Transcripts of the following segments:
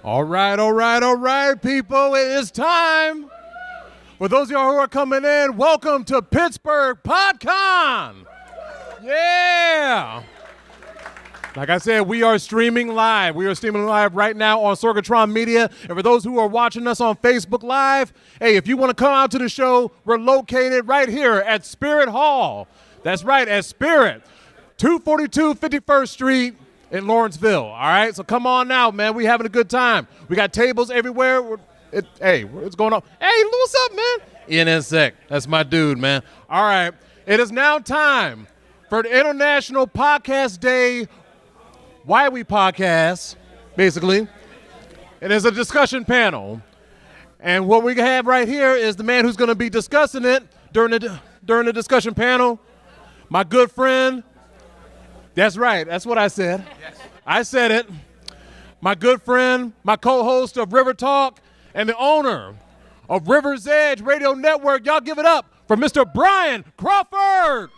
All right, people. It is time. For those of y'all who are coming in, welcome to Pittsburgh PodCon. Yeah. Like I said, we are streaming live. We are streaming live right now on Sorgatron Media. And for those who are watching us on Facebook Live, hey, if you want to come out to the show, we're located right here at Spirit Hall. That's right, at Spirit, 242 51st Street. In Lawrenceville, all right? So come on out, man. We're having a good time. We got tables everywhere. Hey, what's going on? Hey, what's up, man? NSEC. That's my dude, man. All right. It is now time for the International Podcast Day. Why we podcast, basically. It is a discussion panel. And what we have right here is the man who's going to be discussing it during the discussion panel, my good friend. That's right. That's what I said. Yes. I said it. My good friend, my co-host of River Talk, and the owner of River's Edge Radio Network. Y'all give it up for Mr. Brian Crawford.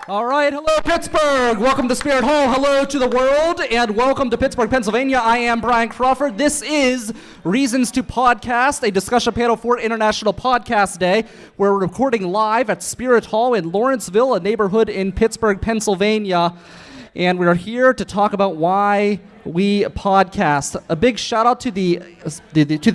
All right. Hello, Pittsburgh. Welcome to Spirit Hall. Hello to the world, and welcome to Pittsburgh, Pennsylvania. I am Brian Crawford. This is Reasons to Podcast, a discussion panel for International Podcast Day. We're recording live at Spirit Hall in Lawrenceville, a neighborhood in Pittsburgh, Pennsylvania. And we're here to talk about why we podcast. A big shout out to the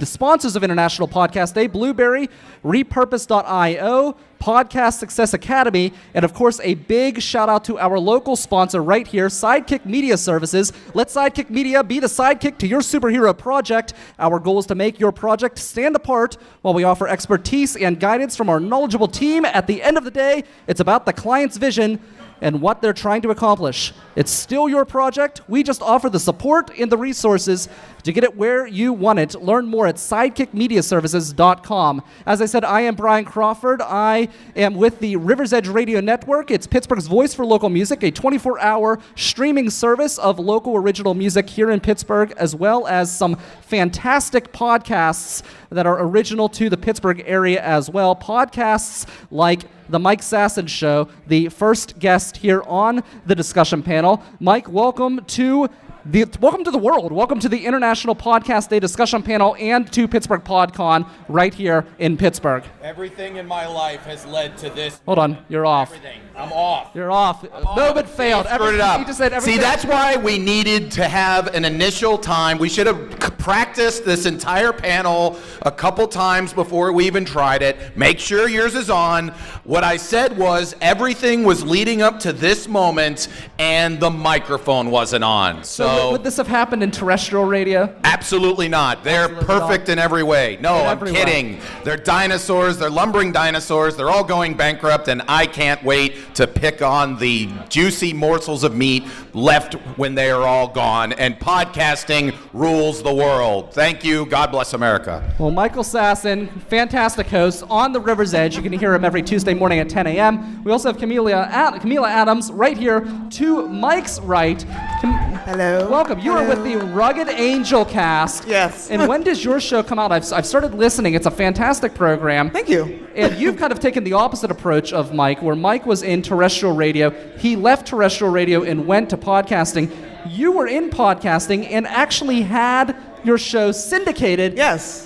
sponsors of International Podcast Day: Blueberry, Repurpose.io, Podcast Success Academy, and of course a big shout out to our local sponsor right here, Sidekick Media Services. Let Sidekick Media be the sidekick to your superhero project. Our goal is to make your project stand apart while we offer expertise and guidance from our knowledgeable team. At the end of the day, it's about the client's vision and what they're trying to accomplish. It's still your project. We just offer the support and the resources to get it where you want it. Learn more at sidekickmediaservices.com. As I said, I am Brian Crawford. I am with the River's Edge Radio Network. It's Pittsburgh's voice for local music, a 24-hour streaming service of local original music here in Pittsburgh, as well as some fantastic podcasts that are original to the Pittsburgh area as well. Podcasts like The Mike Sasson Show, the first guest here on the discussion panel. Mike, welcome to the world. Welcome to the International Podcast Day discussion panel and to Pittsburgh PodCon right here in Pittsburgh. Everything in my life has led to this. Hold on, you're off. Everything. I'm off. You're off. No, but failed. Screwed it up. He just said everything. See, that's why we needed to have an initial time. We should have practiced this entire panel a couple times before we even tried it. Make sure yours is on. What I said was everything was leading up to this moment and the microphone wasn't on. So would this have happened in terrestrial radio? Absolutely not. They're perfect in every way. No, I'm kidding. They're dinosaurs. They're lumbering dinosaurs. They're all going bankrupt, and I can't wait to pick on the juicy morsels of meat left when they are all gone. And podcasting rules the world. Thank you. God bless America. Well, Michael Sasson, fantastic host on the River's Edge. You can hear him every Tuesday morning at 10 a.m. We also have Camila Adams right here to Mike's right. Hello. Welcome. You are with the Rugged Angel cast. Yes. And when does your show come out? I've started listening. It's a fantastic program. Thank you. And you've kind of taken the opposite approach of Mike, where Mike was in terrestrial radio. He left terrestrial radio and went to podcasting. You were in podcasting and actually had your show syndicated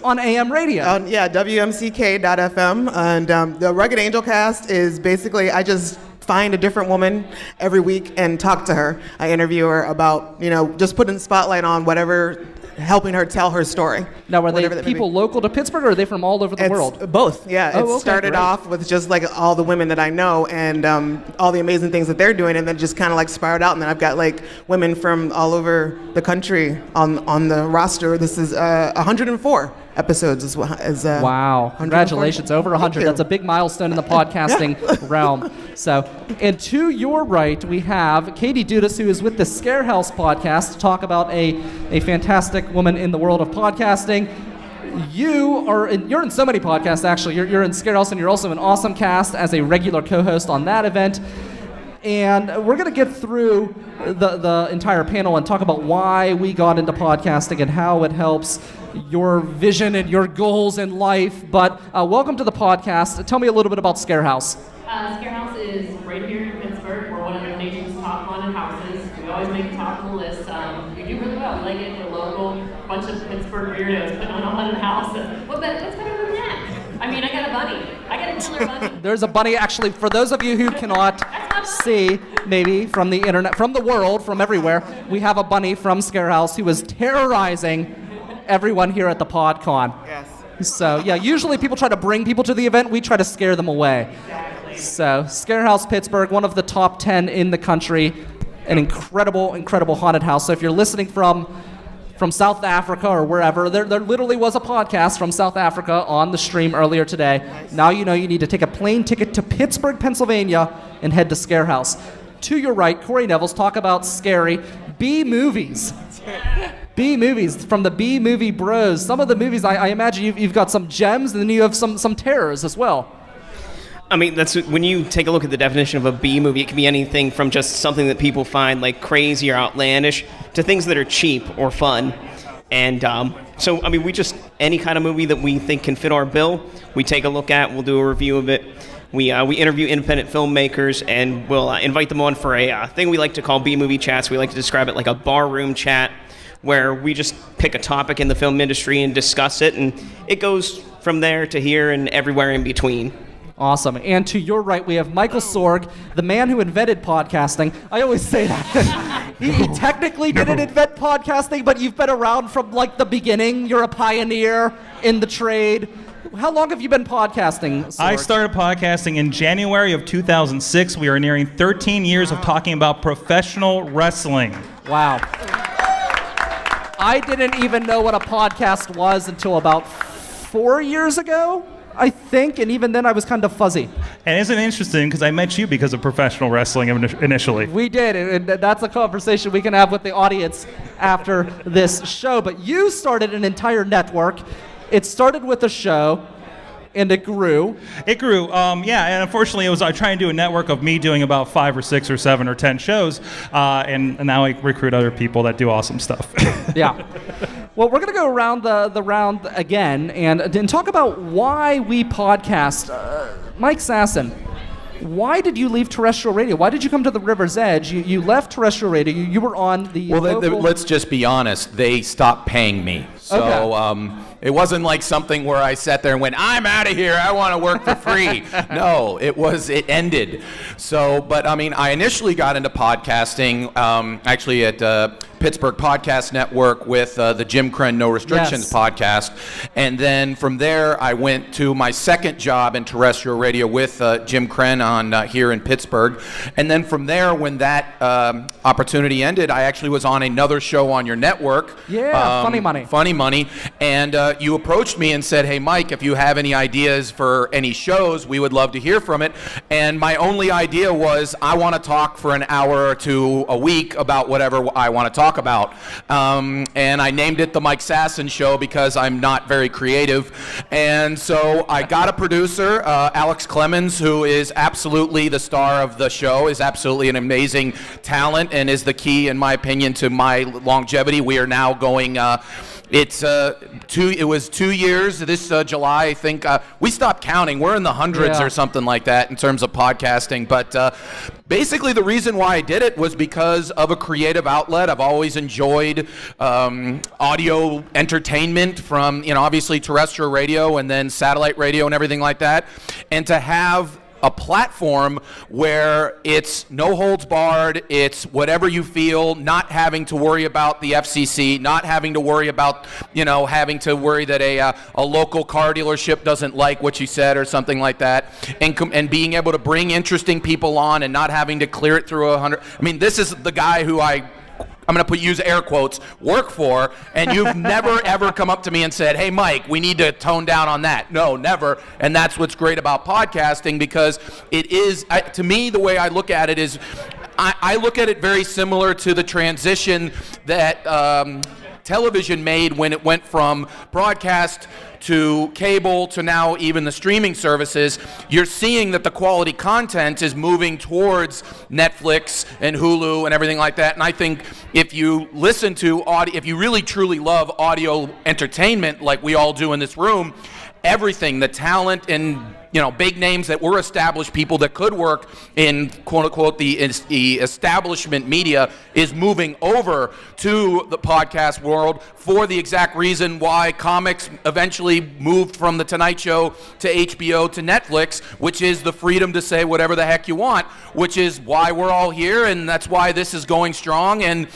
on AM radio. WMCK.FM. And the Rugged Angel cast is basically, I just find a different woman every week and talk to her. I interview her about, just putting the spotlight on whatever, helping her tell her story. Now, are they people local to Pittsburgh, or are they from all over the world? Both, yeah. It started off with just like all the women that I know and all the amazing things that they're doing, and then just kind of like spiraled out. And then I've got like women from all over the country on the roster. This is 104 episodes. Wow. Congratulations. Over 100. That's a big milestone in the podcasting realm. So, and to your right, we have Katie Dudas, who is with the Scare House podcast to talk about a fantastic woman in the world of podcasting. You're in so many podcasts, actually. You're in Scare House, and you're also in Awesome Cast as a regular co-host on that event. And we're going to get through the entire panel and talk about why we got into podcasting and how it helps your vision and your goals in life. But welcome to the podcast. Tell me a little bit about Scare House. Scare House is right here in Pittsburgh. We're one of the nation's top haunted houses. We always make the top of the list. we do really well. Leggett, we're local, bunch of Pittsburgh weirdos putting on a haunted house. What's better than that? I mean, I got a bunny. I got a killer bunny. There's a bunny, actually, for those of you who cannot see, maybe, from the internet, from the world, from everywhere, we have a bunny from Scarehouse who was terrorizing everyone here at the PodCon. Yes. So, yeah, usually people try to bring people to the event. We try to scare them away. So, Scarehouse Pittsburgh, one of the top 10 in the country, an incredible, incredible haunted house. So if you're listening from South Africa or wherever, there literally was a podcast from South Africa on the stream earlier today. Nice. Now you know you need to take a plane ticket to Pittsburgh, Pennsylvania, and head to Scarehouse. To your right, Corey Neville's talk about scary B-movies. B-movies from the B-movie bros. Some of the movies, I imagine you've got some gems, and then you have some terrors as well. I mean, that's when you take a look at the definition of a B movie, it can be anything from just something that people find like crazy or outlandish to things that are cheap or fun. And so, I mean, any kind of movie that we think can fit our bill, we take a look at, we'll do a review of it. We interview independent filmmakers, and we'll invite them on for a thing we like to call B-movie chats. We like to describe it like a barroom chat, where we just pick a topic in the film industry and discuss it, and it goes from there to here and everywhere in between. Awesome. And to your right, we have Michael Sorg, the man who invented podcasting. I always say that. he technically didn't invent podcasting, but you've been around from like the beginning. You're a pioneer in the trade. How long have you been podcasting, Sorg? I started podcasting in January of 2006. We are nearing 13 years of talking about professional wrestling. Wow. I didn't even know what a podcast was until about 4 years ago, I think, and even then I was kind of fuzzy. And isn't it interesting, because I met you because of professional wrestling initially. We did, and that's a conversation we can have with the audience after this show. But you started an entire network. It started with a show, and it grew. It grew, yeah, and unfortunately I try and do a network of me doing about 5 or 6 or 7 or 10 shows, and now I recruit other people that do awesome stuff. Yeah. Well, we're going to go around the round again and talk about why we podcast. Mike Sasson, why did you leave terrestrial radio? Why did you come to the River's Edge? You left terrestrial radio. You were on the local... let's just be honest. They stopped paying me. So okay. It wasn't like something where I sat there and went, I'm out of here. I want to work for free. No, it ended. So, but I mean, I initially got into podcasting actually at Pittsburgh Podcast Network with the Jim Crenn No Restrictions podcast. And then from there, I went to my second job in terrestrial radio with Jim Crenn on here in Pittsburgh. And then from there, when that opportunity ended, I actually was on another show on your network. Yeah, Funny Money. Funny Money. And you approached me and said, hey, Mike, if you have any ideas for any shows, we would love to hear from it. And my only idea was I want to talk for an hour or two a week about whatever I want to talk about. And I named it The Mike Sasson Show because I'm not very creative. And so I got a producer, Alex Clemens, who is absolutely the star of the show, is absolutely an amazing talent, and is the key, in my opinion, to my longevity. We are now going... It was 2 years this July, I think. We stopped counting. We're in the hundreds or something like that in terms of podcasting. But basically the reason why I did it was because of a creative outlet. I've always enjoyed audio entertainment from, obviously terrestrial radio and then satellite radio and everything like that. And to have a platform where it's no holds barred, it's whatever you feel, not having to worry about the FCC, not having to worry about, having to worry that a local car dealership doesn't like what you said or something like that, and being able to bring interesting people on and not having to clear it through 100. I mean, this is the guy who I'm going to use air quotes, work for, and you've never, ever come up to me and said, hey, Mike, we need to tone down on that. No, never. And that's what's great about podcasting, because it is, to me, the way I look at it is, I look at it very similar to the transition that television made when it went from broadcast to cable to now even the streaming services. You're seeing that the quality content is moving towards Netflix and Hulu and everything like that. And I think if you listen to audio, if you really truly love audio entertainment like we all do in this room, everything, the talent and big names that were established people that could work in quote unquote the establishment media is moving over to the podcast world for the exact reason why comics eventually moved from the Tonight Show to HBO to Netflix, which is the freedom to say whatever the heck you want, which is why we're all here, and that's why this is going strong, and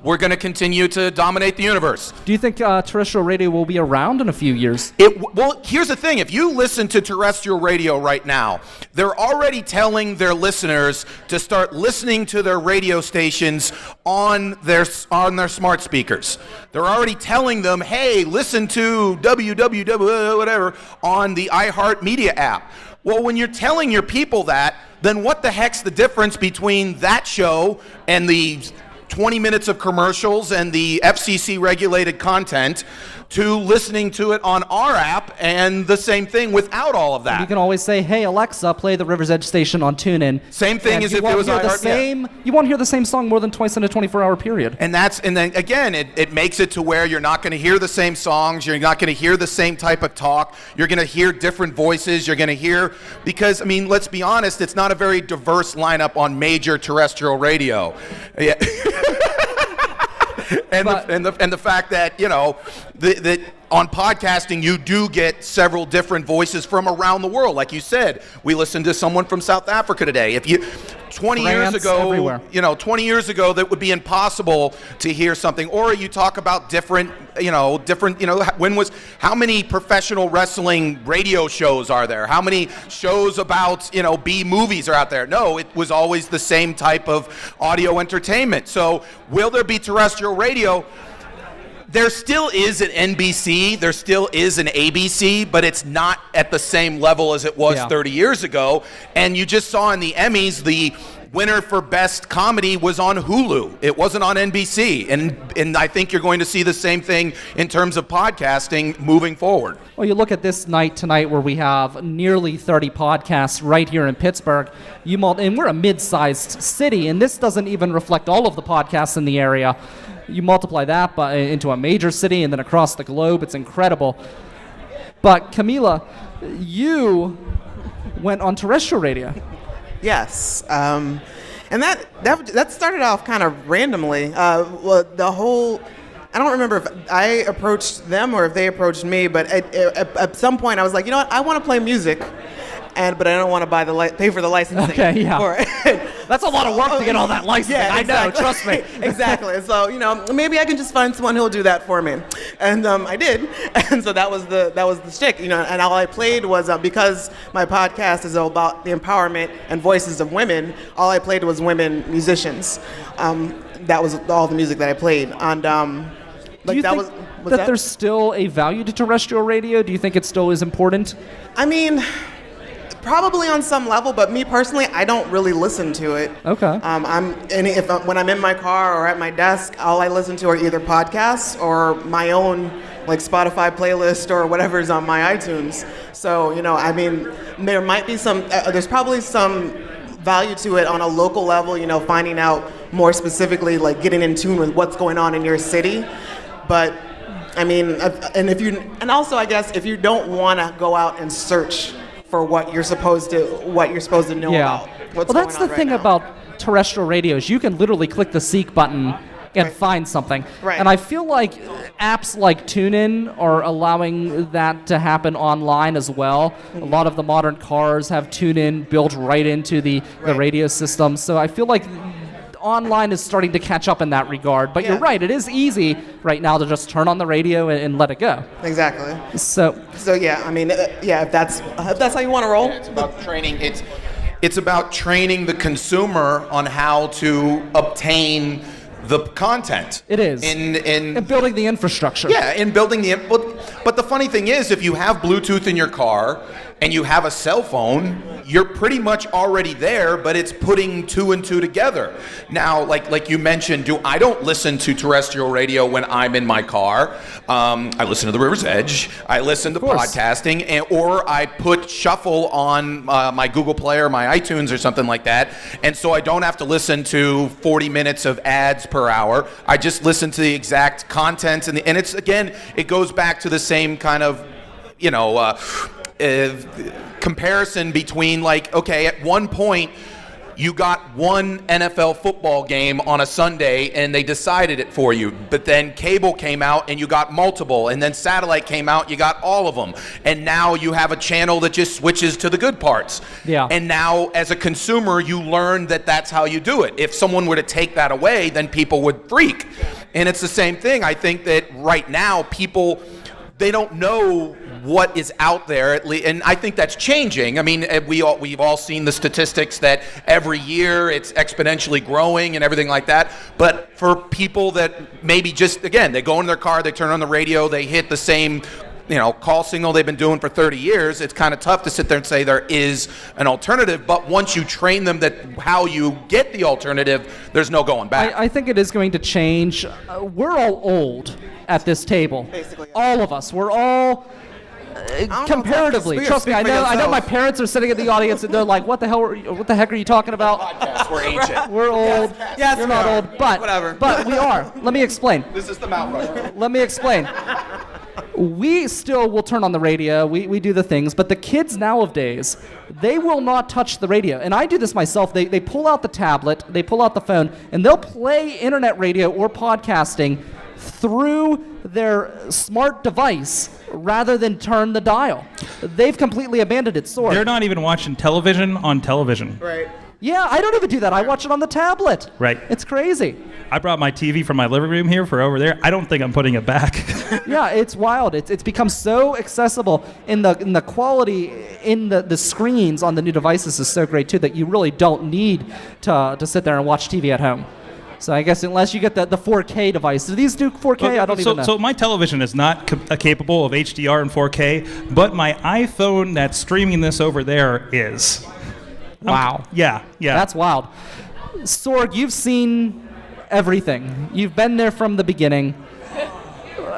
we're going to continue to dominate the universe. Do you think terrestrial radio will be around in a few years? Well, here's the thing. If you listen to terrestrial radio right now, they're already telling their listeners to start listening to their radio stations on their smart speakers. They're already telling them, hey, listen to www whatever on the iHeartMedia app. Well, when you're telling your people that, then what the heck's the difference between that show and the 20 minutes of commercials and the FCC regulated content to listening to it on our app and the same thing without all of that? You can always say, hey, Alexa, play the River's Edge station on TuneIn. Same thing as if it was iHeart. You won't hear the same song more than twice in a 24-hour period. And then again, it makes it to where you're not going to hear the same songs. You're not going to hear the same type of talk. You're going to hear different voices. You're going to hear, because, let's be honest, it's not a very diverse lineup on major terrestrial radio. Yeah. And the fact that that on podcasting you do get several different voices from around the world. Like you said, we listened to someone from South Africa today. If you 20 years ago, everywhere. 20 years ago, that would be impossible to hear something. Or you talk about different. How many professional wrestling radio shows are there? How many shows about B movies are out there? No, it was always the same type of audio entertainment. So will there be terrestrial radio? There still is an NBC, there still is an ABC, but it's not at the same level as it was 30 years ago. And you just saw in the Emmys, the winner for Best Comedy was on Hulu. It wasn't on NBC. And I think you're going to see the same thing in terms of podcasting moving forward. Well, you look at this night tonight where we have nearly 30 podcasts right here in Pittsburgh. And we're a mid-sized city, and this doesn't even reflect all of the podcasts in the area. You multiply that into a major city and then across the globe, it's incredible. But Camila, you went on terrestrial radio. Yes, and that started off kind of randomly. I don't remember if I approached them or if they approached me, but at some point I was like, you know what, I want to play music. But I don't want to pay for the licensing. Okay, yeah. For it. That's a lot of work to get all that licensing. Yeah, exactly. I know, trust me. Exactly. So, maybe I can just find someone who'll do that for me. And I did. And so that was the shtick, and all I played was, because my podcast is all about the empowerment and voices of women, all I played was women musicians. That was all the music that I played. And do you think that there's still a value to terrestrial radio? Do you think it still is important? Probably on some level, but me personally, I don't really listen to it. Okay. When I'm in my car or at my desk, all I listen to are either podcasts or my own Spotify playlist or whatever's on my iTunes. So there might be there's probably some value to it on a local level. Finding out more specifically, getting in tune with what's going on in your city. But also I guess if you don't want to go out and search for what you're supposed to know about what's going on. Well, that's the thing about terrestrial radios. You can literally click the seek button and find something. Right. And I feel like apps like TuneIn are allowing that to happen online as well. Mm-hmm. A lot of the modern cars have TuneIn built right into the radio system. So I feel like online is starting to catch up in that regard. But you're right, it is easy right now to just turn on the radio and let it go. Exactly. So yeah, if that's how you want to roll. Yeah, it's about training. It's about training the consumer on how to obtain the content. It is. In building the infrastructure. Yeah, in building but the funny thing is, if you have Bluetooth in your car and you have a cell phone, you're pretty much already there, but it's putting two and two together. Now, like you mentioned, I don't listen to terrestrial radio when I'm in my car. I listen to the River's Edge. I listen to podcasting, or I put shuffle on my Google Play or my iTunes or something like that, and so I don't have to listen to 40 minutes of ads per hour. I just listen to the exact content, and it's, again, it goes back to the same kind of, comparison between, like, okay, at one point you got one NFL football game on a Sunday and they decided it for you, but then cable came out and you got multiple, and then satellite came out, you got all of them, and now you have a channel that just switches to the good parts. Yeah. And now as a consumer you learn that that's how you do it. If someone were to take that away, then people would freak. And it's the same thing. I think that right now people, they don't know what is out there, and I think that's changing. I mean, we've all seen the statistics that every year it's exponentially growing and everything like that. But for people that maybe just, again, they go in their car, they turn on the radio, they hit the same, call signal they've been doing for 30 years, it's kind of tough to sit there and say there is an alternative. But once you train them that how you get the alternative, there's no going back. I think it is going to change. We're all old at this table. Basically. All of us. We're all comparatively. Trust me, I know my parents are sitting in the audience and they're like, what the heck are you talking about? Podcast, we're ancient. We're old. Yes, You're we not are. old. But Whatever. But we are. Let me explain. This is the Mount Rushmore. Let me explain. We still will turn on the radio, we do the things, but the kids nowadays, they will not touch the radio. And I do this myself. They pull out the tablet, they pull out the phone, and they'll play internet radio or podcasting through their smart device rather than turn the dial. They've completely abandoned it. So They're not even watching television on television. Right. yeah, I don't even do that. I watch it on the tablet. Right. It's crazy. I brought my TV from my living room here for over there. I don't think I'm putting it back. Yeah, it's wild. It's become so accessible, and the quality in the screens on the new devices is so great too that you really don't need to sit there and watch TV at home. So I guess unless you get the 4K device. Do these do 4K? I don't even know. So my television is not capable of HDR and 4K, but my iPhone that's streaming this over there is. Wow. Yeah. That's wild. Sorg, you've seen everything. You've been there from the beginning.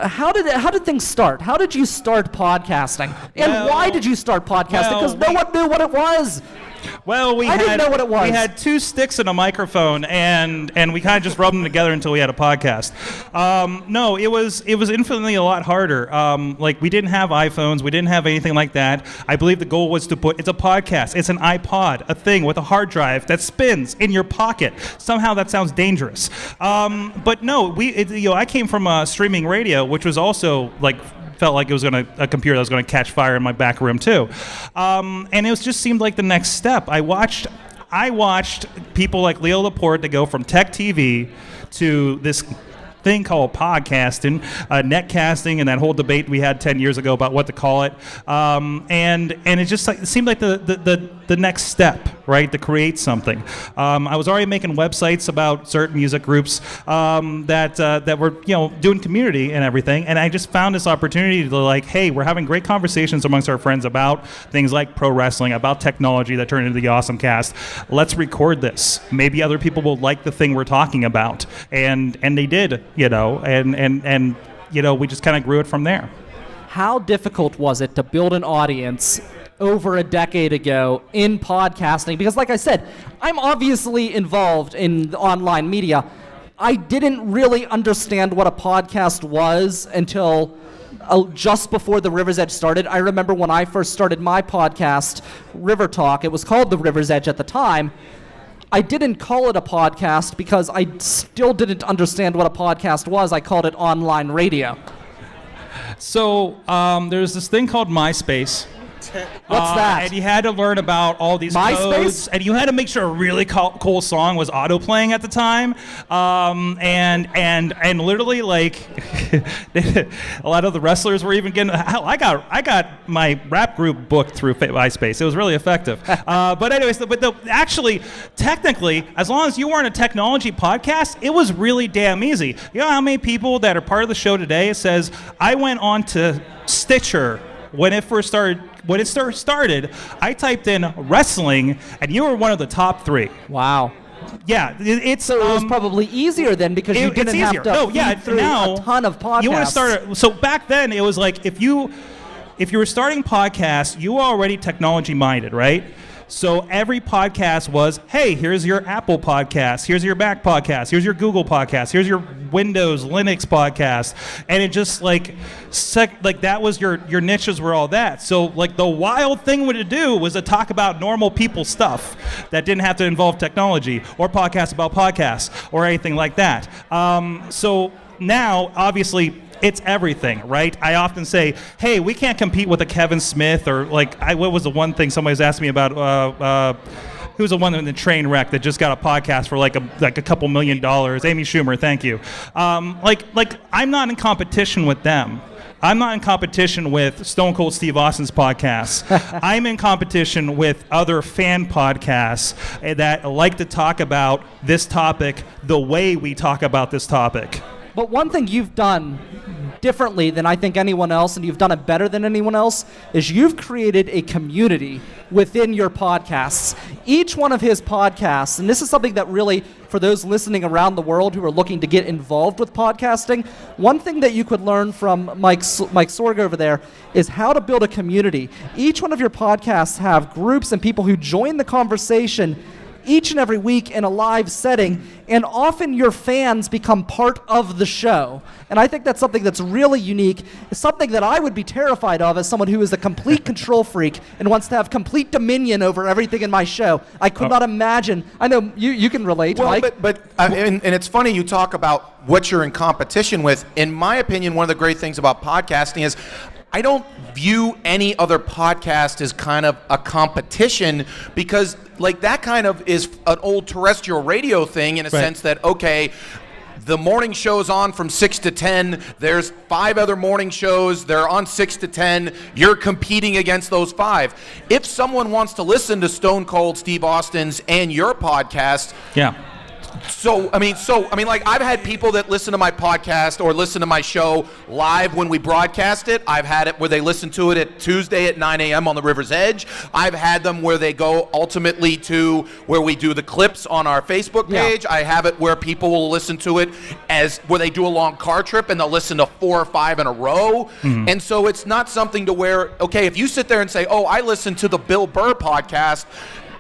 How did things start? How did you start podcasting? And why did you start podcasting? Because no one knew what it was. Well, I didn't know what it was. We had two sticks and a microphone, and we kind of just rubbed them together until we had a podcast. No, it was infinitely a lot harder. Like, we didn't have iPhones, we didn't have anything like that. I believe the goal was it's a podcast, it's an iPod, a thing with a hard drive that spins in your pocket. Somehow that sounds dangerous. But no, I came from streaming radio, which was also felt like it was a computer that was going to catch fire in my back room too, and it just seemed like the next step. I watched people like Leo Laporte to go from tech TV to this thing called podcasting, netcasting, and that whole debate we had 10 years ago about what to call it, and it just it seemed like the next step, right, to create something. I was already making websites about certain music groups that were doing community and everything, and I just found this opportunity to hey, we're having great conversations amongst our friends about things like pro wrestling, about technology that turned into the Awesome Cast. Let's record this. Maybe other people will like the thing we're talking about, and they did. And we just kind of grew it from there. How difficult was it to build an audience over a decade ago in podcasting? Because like I said, I'm obviously involved in the online media. I didn't really understand what a podcast was until just before the River's Edge started. I remember when I first started my podcast, River Talk, it was called the River's Edge at the time. I didn't call it a podcast because I still didn't understand what a podcast was. I called it online radio. So there's this thing called MySpace. What's that? And you had to learn about all these MySpace? codes, and you had to make sure a really cool song was auto playing at the time, and literally a lot of the wrestlers were even getting. Hell, I got my rap group booked through MySpace. It was really effective. But anyways, actually, technically, as long as you weren't a technology podcast, it was really damn easy. You know how many people that are part of the show today says I went on to Stitcher when it first started. When it started, I typed in wrestling, and you were one of the top 3. Wow. Yeah, it's so it was probably easier then because you didn't have to feed through a ton of podcasts. You want to start. So back then, it was like if you were starting podcasts, you were already technology minded, right? So every podcast was, hey, here's your Apple podcast, here's your Mac podcast, here's your Google podcast, here's your Windows, Linux podcast. And it just like that was your niches were all that. So like the wild thing to do was to talk about normal people stuff that didn't have to involve technology or podcasts about podcasts or anything like that. So now, obviously, it's everything, right? I often say, hey, we can't compete with a Kevin Smith or like, what was the one thing somebody was asking me about? Who was the one in the train wreck that just got a podcast for like a couple $1 million? Amy Schumer, thank you. Like I'm not in competition with them. I'm not in competition with Stone Cold Steve Austin's podcasts. I'm in competition with other fan podcasts that like to talk about this topic the way we talk about this topic. But one thing you've done differently than I think anyone else, and you've done it better than anyone else, is you've created a community within your podcasts. Each one of his podcasts, and this is something that really, for those listening around the world who are looking to get involved with podcasting, one thing that you could learn from Mike Sorg over there is how to build a community. Each one of your podcasts have groups and people who join the conversation each and every week in a live setting, and often your fans become part of the show. And I think that's something that's really unique. It's something that I would be terrified of as someone who is a complete control freak and wants to have complete dominion over everything in my show. I could not imagine. I know you can relate, well, Mike. And it's funny you talk about what you're in competition with. In my opinion, one of the great things about podcasting is I don't view any other podcast as kind of a competition, because like that kind of is an old terrestrial radio thing in a sense that, okay, the morning show's on from 6 to 10. There's 5 other morning shows. They're on 6 to 10. You're competing against those 5. If someone wants to listen to Stone Cold Steve Austin's and your podcast, So I mean, like I've had people that listen to my podcast or listen to my show live when we broadcast it. I've had it where they listen to it at Tuesday at 9 a.m. on the River's Edge. I've had them where they go ultimately to where we do the clips on our Facebook page. I have it where people will listen to it as where they do a long car trip and they'll listen to 4 or 5 in a row. And so it's not something to where, okay, if you sit there and say, oh, I listen to the Bill Burr podcast,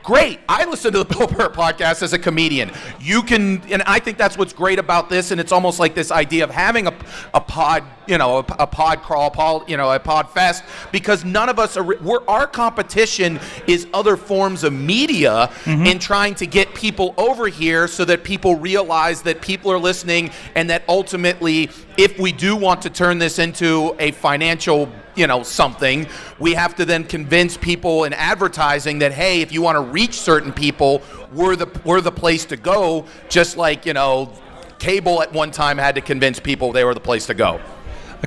great. I listen to the Bill Burr podcast as a comedian. You can, and I think that's what's great about this, and it's almost like this idea of having a pod, a pod crawl, a pod fest, because none of us are, our competition is other forms of media in trying to get people over here so that people realize that people are listening, and that ultimately, if we do want to turn this into a financial something, we have to then convince people in advertising that, hey, if you want to reach certain people, we're the place to go, just like, cable at one time had to convince people they were the place to go.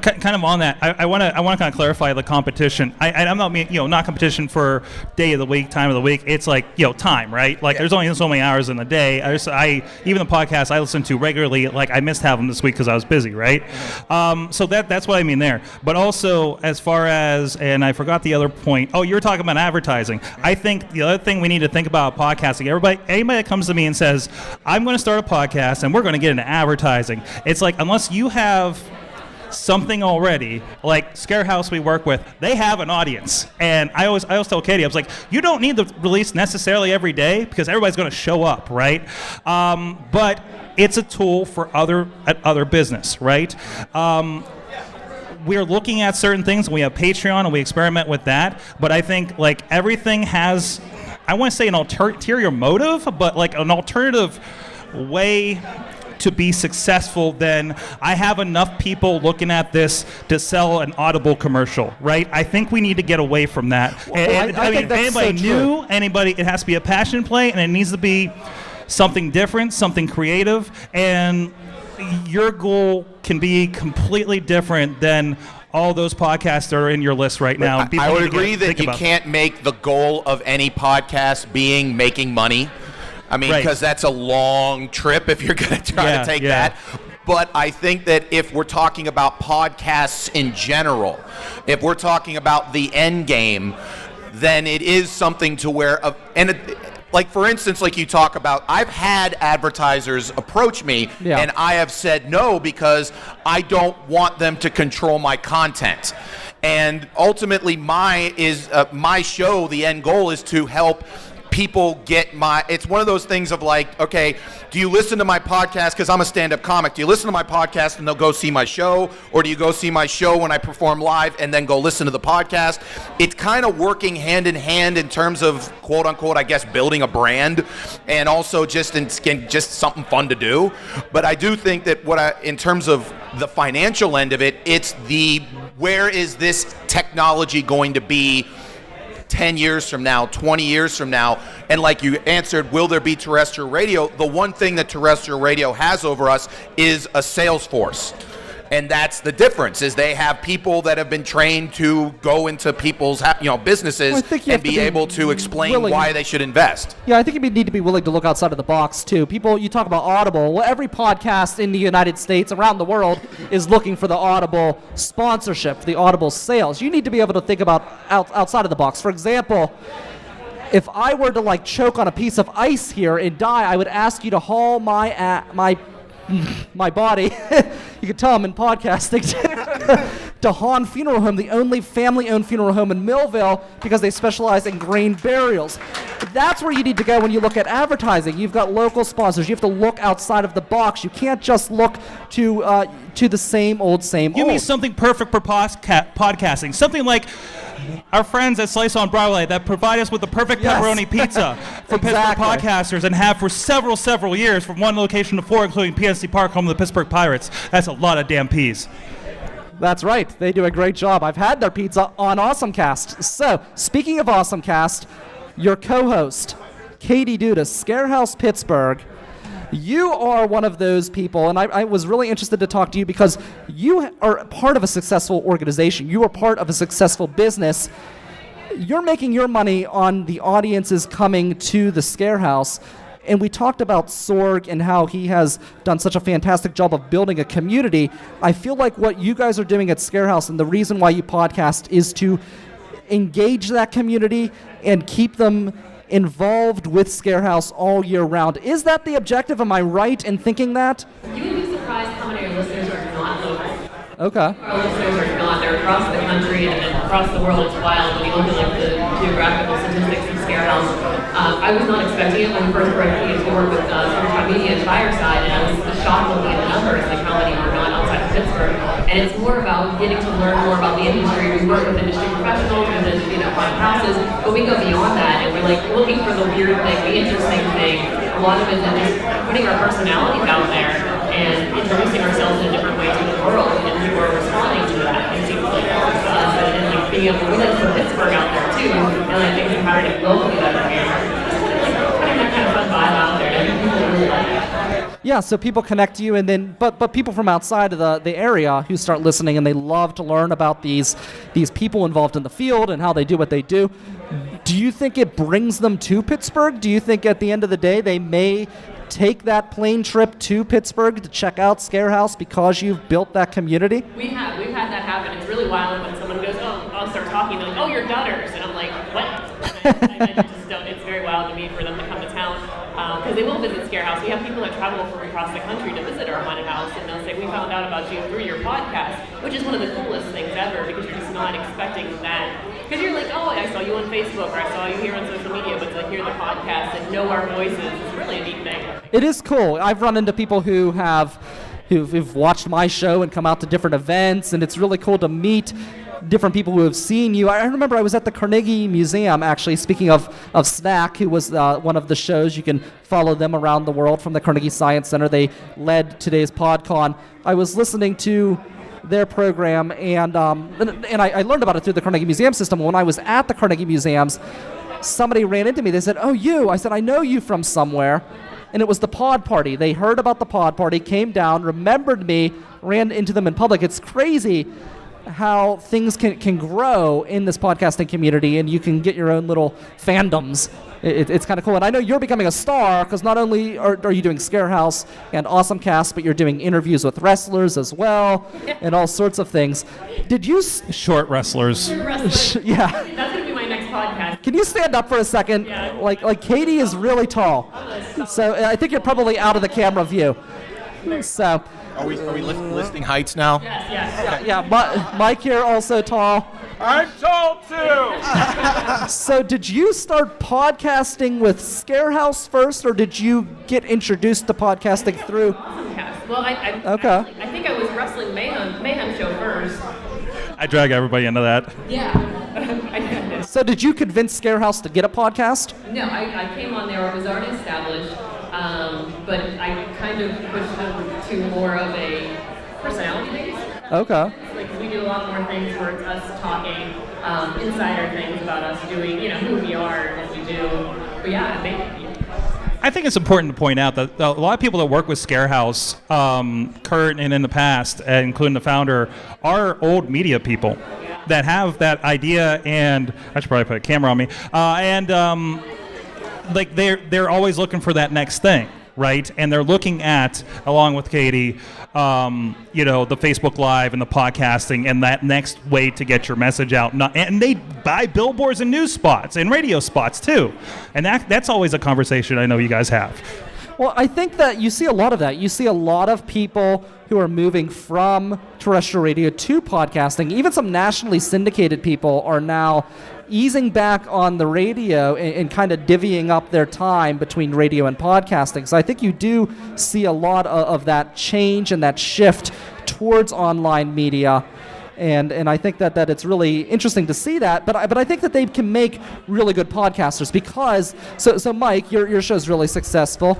Kind of on that, I want to kind of clarify the competition. I'm not not competition for day of the week, time of the week. It's like time, right? Like there's only so many hours in the day. Even the podcast I listen to regularly, like I missed having them this week because I was busy, right? So that's what I mean there. But also as far as, and I forgot the other point. Oh, you were talking about advertising. I think the other thing we need to think about podcasting. Anybody that comes to me and says, I'm going to start a podcast and we're going to get into advertising. It's like unless you have something already, like Scarehouse we work with, they have an audience. And I always tell Katie, I was like, you don't need to release necessarily every day because everybody's going to show up, right? But it's a tool for other business, right? We're looking at certain things. We have Patreon and we experiment with that. But I think like everything has, I want to say an ulterior motive, but like an alternative way to be successful, then I have enough people looking at this to sell an Audible commercial, right? I think we need to get away from that. Well, I think that's anybody so new, true. it has to be a passion play, and it needs to be something different, something creative, and your goal can be completely different than all those podcasts that are in your list right now. I would agree that you can't make the goal of any podcast being making money. I mean, because that's a long trip if you're going to try to take that. But I think that if we're talking about podcasts in general, if we're talking about the end game, then it is something to where, like for instance, like you talk about, I've had advertisers approach me and I have said no because I don't want them to control my content. And ultimately my show, the end goal is to help people get it's one of those things of like, okay, do you listen to my podcast because I'm a stand-up comic? Do you listen to my podcast and they'll go see my show? Or do you go see my show when I perform live and then go listen to the podcast? It's kind of working hand in hand in terms of, quote unquote, I guess, building a brand, and also just something fun to do. But I do think that in terms of the financial end of it, it's where is this technology going to be 10 years from now, 20 years from now? And like you answered, will there be terrestrial radio? The one thing that terrestrial radio has over us is a sales force. And that's the difference, is they have people that have been trained to go into people's businesses and be able to explain why they should invest. Yeah, I think you need to be willing to look outside of the box, too. People, you talk about Audible. Well, every podcast in the United States, around the world, is looking for the Audible sponsorship, the Audible sales. You need to be able to think about outside of the box. For example, if I were to choke on a piece of ice here and die, I would ask you to haul my body, you can tell I'm in podcasting, to Hahn Funeral Home, the only family-owned funeral home in Millville, because they specialize in grain burials. That's where you need to go when you look at advertising. You've got local sponsors. You have to look outside of the box. You can't just look to the same old. Give me something perfect for podcasting. Something like our friends at Slice on Broadway that provide us with the perfect pepperoni pizza for Pittsburgh podcasters, and have for several years, from one location to 4, including PNC Park, home of the Pittsburgh Pirates. That's a lot of damn peas. That's right. They do a great job. I've had their pizza on AwesomeCast. So, speaking of AwesomeCast, your co-host, Katie Dudas, Scarehouse Pittsburgh, you are one of those people, and I was really interested to talk to you because you are part of a successful organization. You are part of a successful business. You're making your money on the audiences coming to the Scarehouse, and we talked about Sorg and how he has done such a fantastic job of building a community. I feel like what you guys are doing at Scarehouse, and the reason why you podcast, is to engage that community and keep them involved with Scarehouse all year round. Is that the objective? Am I right in thinking that? You would be surprised how many of your listeners are not local. Okay. Our listeners are not. They're across the country and across the world. It's wild when you look at the geographical statistics of Scarehouse. I was not expecting it when we first came to work with Summertime Media and Fireside, and I was shocked looking at the numbers, how many were not outside of Pittsburgh. And it's more about getting to learn more about the industry. We work with industry professionals and then find houses, but we go beyond that, and we're looking for the weird thing, the interesting thing. A lot of it is just putting our personalities out there and introducing ourselves in different ways to the world, and people are responding to that. It seems like us, and being able to put Pittsburgh out there too, and I think we've hired it locally that way. Just putting that kind of fun vibe out there, and people really like that. Yeah, so people connect to you, and then but people from outside of the area who start listening, and they love to learn about these people involved in the field and how they do what they do. Do you think it brings them to Pittsburgh? Do you think at the end of the day they may take that plane trip to Pittsburgh to check out Scarehouse because you've built that community? We've had that happen. It's really wild when someone goes, I'll start talking, they're like, oh, you're Dutters, and I'm like, what? I just don't. It's very wild to me for them to come to town, because they will visit Scarehouse. We have people that travel from across the country to visit our haunted house, and they'll say, we found out about you through your podcast, which is one of the coolest things ever, because you're just not expecting that. Because you're like, oh, I saw you on Facebook, or I saw you here on social media, but to hear the podcast and know our voices is really a neat thing. It is cool. I've run into people who've watched my show and come out to different events, and it's really cool to meet different people who have seen you. I remember I was at the Carnegie Museum, actually, speaking of Snack, who was one of the shows. You can follow them around the world from the Carnegie Science Center. They led today's PodCon. I was listening to their program, and I learned about it through the Carnegie Museum system. When I was at the Carnegie Museums, somebody ran into me. They said, oh, you. I said, I know you from somewhere. And it was the Pod Party. They heard about the Pod Party, came down, remembered me, ran into them in public. It's crazy how things can grow in this podcasting community, and you can get your own little fandoms. It's kind of cool. And I know you're becoming a star, because not only are you doing Scarehouse and AwesomeCast, but you're doing interviews with wrestlers as well, and all sorts of things. Did you... Short wrestlers. Yeah. That's going to be my next podcast. Can you stand up for a second? Yeah. Like Katie is really tall. So I think you're probably out of the camera view. So... Are we listing heights now? Yes. Yeah, Mike here also tall. I'm told to. So did you start podcasting with Scarehouse first, or did you get introduced to podcasting through? Well, Okay. I think I was wrestling Mayhem show first. I drag everybody into that. Yeah. I did. So did you convince Scarehouse to get a podcast? No, I came on there. It was already established, but I kind of pushed them to more of a personality base. Okay. Like we do a lot more things where it's us talking insider things about us doing, who we are and what we do. But yeah, I think it's important to point out that a lot of people that work with Scarehouse, current and in the past, including the founder, are old media people that have that idea, and I should probably put a camera on me, like they're always looking for that next thing, right? And they're looking at, along with Katie, the Facebook Live and the podcasting and that next way to get your message out. And they buy billboards and news spots and radio spots too. And that's always a conversation I know you guys have. Well, I think that you see a lot of that. You see a lot of people who are moving from terrestrial radio to podcasting. Even some nationally syndicated people are now easing back on the radio and kind of divvying up their time between radio and podcasting. So I think you do see a lot of that change and that shift towards online media. And I think that it's really interesting to see that, but I think that they can make really good podcasters because, so Mike, your show's really successful.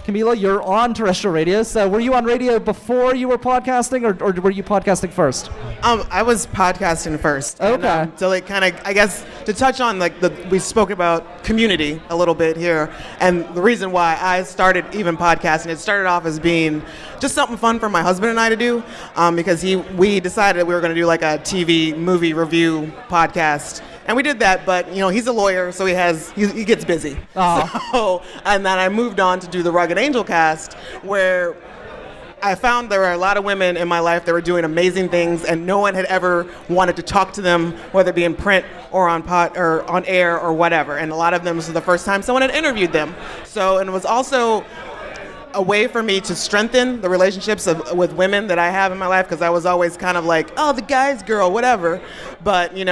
Camila, you're on terrestrial radio, so were you on radio before you were podcasting, or were you podcasting first? I was podcasting first. Okay. And, so like kind of, I guess, to touch on we spoke about community a little bit here, and the reason why I started even podcasting, it started off as being just something fun for my husband and I to do, because we decided we were going to do like a TV movie review podcast. And we did that, but he's a lawyer, so he gets busy. So, and then I moved on to do the Rugged Angel cast, where I found there were a lot of women in my life that were doing amazing things, and no one had ever wanted to talk to them, whether it be in print or on air or whatever. And a lot of them, this was the first time someone had interviewed them. So, and it was also a way for me to strengthen the relationships with women that I have in my life, because I was always kind of like, oh, the guy's girl, whatever. But, you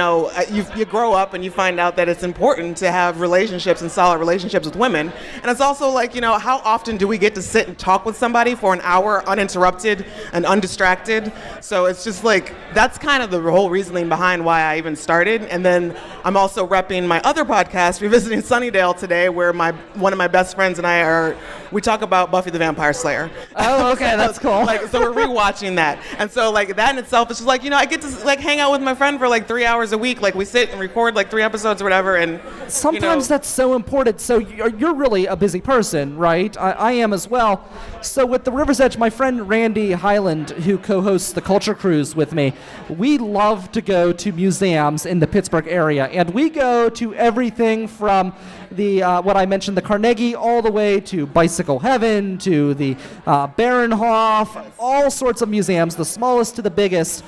grow up and you find out that it's important to have relationships and solid relationships with women. And it's also like, how often do we get to sit and talk with somebody for an hour uninterrupted and undistracted? So it's just like, that's kind of the whole reasoning behind why I even started. And then I'm also repping my other podcast, Revisiting Sunnydale, today, where one of my best friends and I we talk about Buffy the Vampire Slayer. Oh, okay, that's cool. So we're rewatching that. And so that in itself is just like, I get to hang out with my friend for 3 hours a week. We sit and record 3 episodes or whatever. And sometimes that's so important. So you're really a busy person, right? I am as well. So with the River's Edge, my friend Randy Highland, who co-hosts the Culture Cruise with me, we love to go to museums in the Pittsburgh area. And we go to everything from the what I mentioned, the Carnegie, all the way to Bicycle Heaven, to the Baronhof, all sorts of museums, the smallest to the biggest.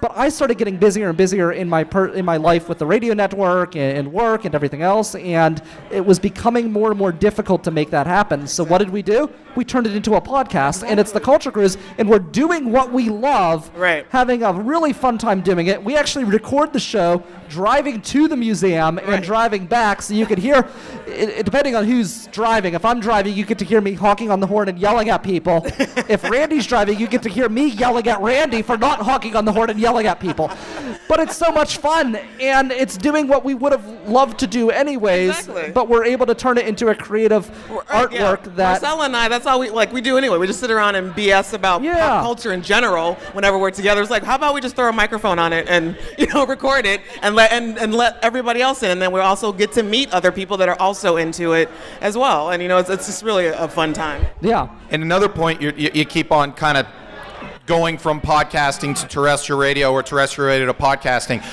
But I started getting busier and busier in my life with the radio network and work and everything else, and it was becoming more and more difficult to make that happen. So what did we do? We turned it into a podcast, and it's the Culture Cruise, and we're doing what we love, right, having a really fun time doing it. We actually record the show driving to the museum and driving back, so you could hear, depending on who's driving. If I'm driving, you get to hear me honking on the horn and yelling at people. If Randy's driving, you get to hear me yelling at Randy for not honking on the horn and yelling at people. But it's so much fun, and it's doing what we would have loved to do anyways, exactly. But we're able to turn it into a creative artwork that... Marcella and I, that's all we do anyway. We just sit around and BS about pop culture in general whenever we're together. It's like, how about we just throw a microphone on it and record it and let everybody else in, and then we also get to meet other people that are also into it as well. And it's just really a fun time. Yeah. And another point, you keep on kind of going from podcasting to terrestrial radio or terrestrial radio to podcasting.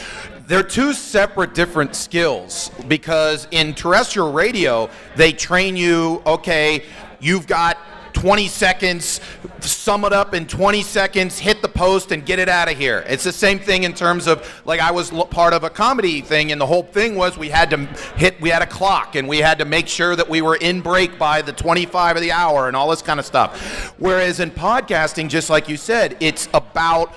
They're two separate different skills, because in terrestrial radio, they train you, okay, you've got 20 seconds, sum it up in 20 seconds, hit the post and get it out of here. It's the same thing in terms of, I was part of a comedy thing, and the whole thing was we had a clock, and we had to make sure that we were in break by the 25 of the hour and all this kind of stuff. Whereas in podcasting, just like you said, it's about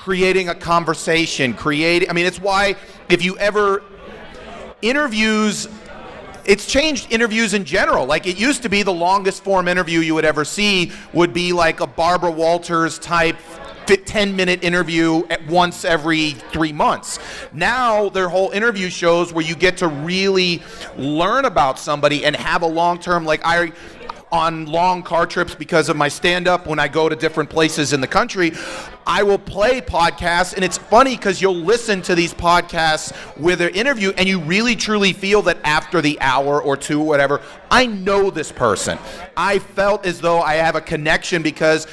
creating a conversation, it's why if you ever interviews, it's changed interviews in general. Like, it used to be the longest form interview you would ever see would be like a Barbara Walters type 10-minute interview at once every 3 months. Now their whole interview shows where you get to really learn about somebody and have a long-term, like on long car trips because of my stand-up, when I go to different places in the country, I will play podcasts, and it's funny because you'll listen to these podcasts with their interview, and you really truly feel that after the hour or two, whatever, I know this person. I felt as though I have a connection, because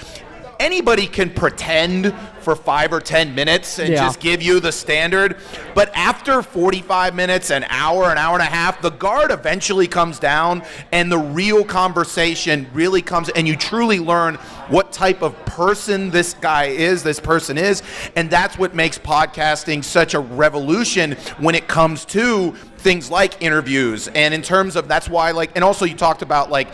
anybody can pretend for 5 or 10 minutes and just give you the standard, but after 45 minutes, an hour and a half, the guard eventually comes down and the real conversation really comes, and you truly learn what type of person this person is, and that's what makes podcasting such a revolution when it comes to things like interviews. And in terms of, that's why, like, and also you talked about, like,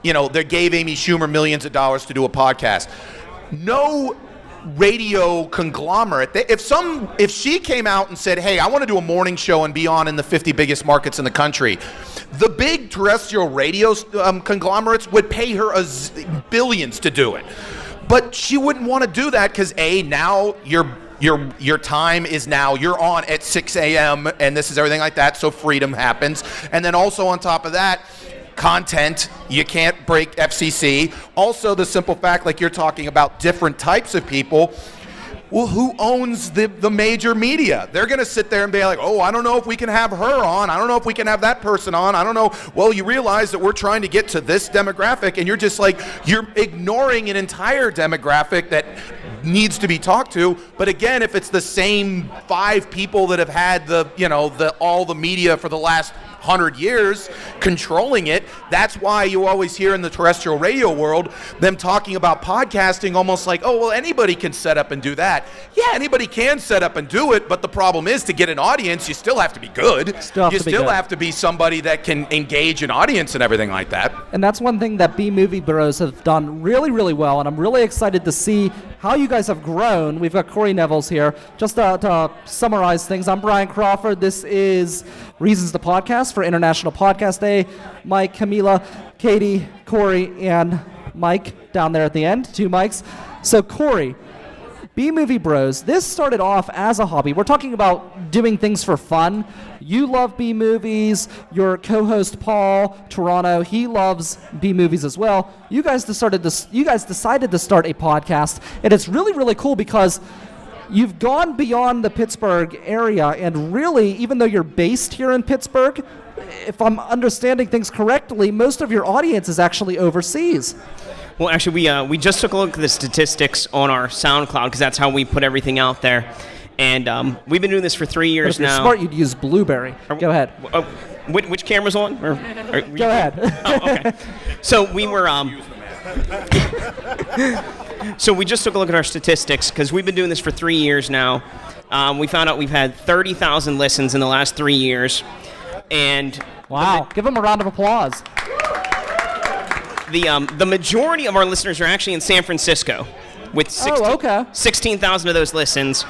they gave Amy Schumer millions of dollars to do a podcast. No radio conglomerate, if she came out and said, hey, I want to do a morning show and be on in the 50 biggest markets in the country, the big terrestrial radio conglomerates would pay her billions to do it. But she wouldn't want to do that because, now your time is now, you're on at 6 a.m. and this is everything like that, so freedom happens. And then also on top of that, content, you can't break FCC. Also, the simple fact, like you're talking about different types of people, well, who owns the major media? They're going to sit there and be like, oh, I don't know if we can have her on. I don't know if we can have that person on. I don't know. Well, you realize that we're trying to get to this demographic, and you're just like, you're ignoring an entire demographic that needs to be talked to. But again, if it's the same 5 people that have had all the media for the last 100 years controlling it, that's why you always hear in the terrestrial radio world them talking about podcasting almost like, oh, well, anybody can set up and do that. Yeah, anybody can set up and do it, but the problem is, to get an audience, you still have to be good. You still have to be somebody that can engage an audience and everything like that. And that's one thing that B-Movie Bros have done really, really well, and I'm really excited to see how you guys have grown. We've got Corey Nevels here. Just to summarize things, I'm Brian Crawford. This is Reasons to Podcast for International Podcast Day. Mike, Camila, Katie, Corey, and Mike down there at the end. 2 mics. So Corey, B-Movie Bros, this started off as a hobby. We're talking about doing things for fun. You love B-movies. Your co-host Paul Toronto, he loves B-movies as well. You guys decided to start a podcast, and it's really, really cool because you've gone beyond the Pittsburgh area, and really, even though you're based here in Pittsburgh, if I'm understanding things correctly, most of your audience is actually overseas. Well, actually, we just took a look at the statistics on our SoundCloud, because that's how we put everything out there. And we've been doing this for 3 years but if now. You're smart, you'd use Blueberry. Go ahead. Which camera's on? Go ahead. Oh, okay. So we were... So we just took a look at our statistics, because we've been doing this for 3 years now. We found out we've had 30,000 listens in the last 3 years. And wow, give them a round of applause. The majority of our listeners are actually in San Francisco, with 16,000 of those listens.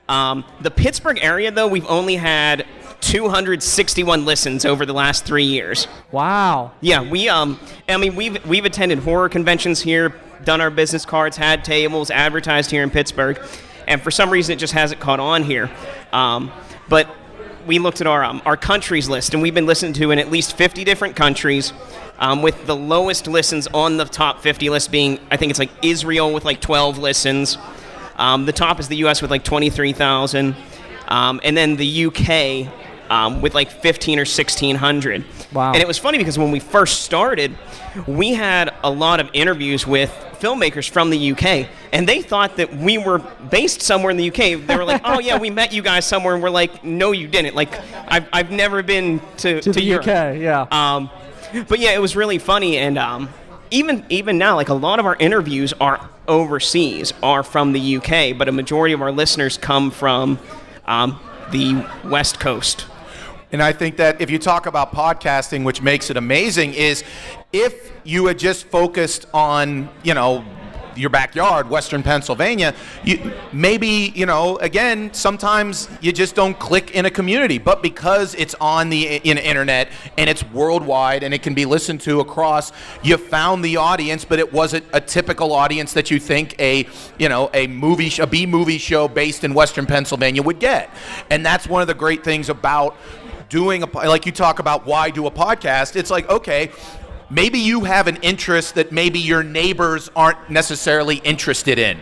The Pittsburgh area, though, we've only had 261 listens over the last 3 years. Wow. Yeah, we've attended horror conventions here, done our business cards, had tables, advertised here in Pittsburgh, and for some reason it just hasn't caught on here. But we looked at our countries list, and we've been listened to in at least 50 different countries, with the lowest listens on the top 50 list being, I think it's like Israel with like 12 listens. The top is the U.S. with like 23,000, and then the UK with like 15 or 1,600. Wow. And it was funny because when we first started, we had a lot of interviews with filmmakers from the UK, and they thought that we were based somewhere in the UK. They were like, oh yeah, we met you guys somewhere, and we're like, no, you didn't. Like, I've never been to the Europe. UK, yeah. But yeah, it was really funny, and even now, like a lot of our interviews are overseas, are from the UK, but a majority of our listeners come from the West Coast. And I think that if you talk about podcasting, which makes it amazing, is if you had just focused on, your backyard, Western Pennsylvania, maybe, again, sometimes you just don't click in a community. But because it's on the internet and it's worldwide and it can be listened to across, you found the audience, but it wasn't a typical audience that you think a B movie show based in Western Pennsylvania would get. And that's one of the great things about doing like you talk about why do a podcast. It's like, okay, maybe you have an interest that maybe your neighbors aren't necessarily interested in.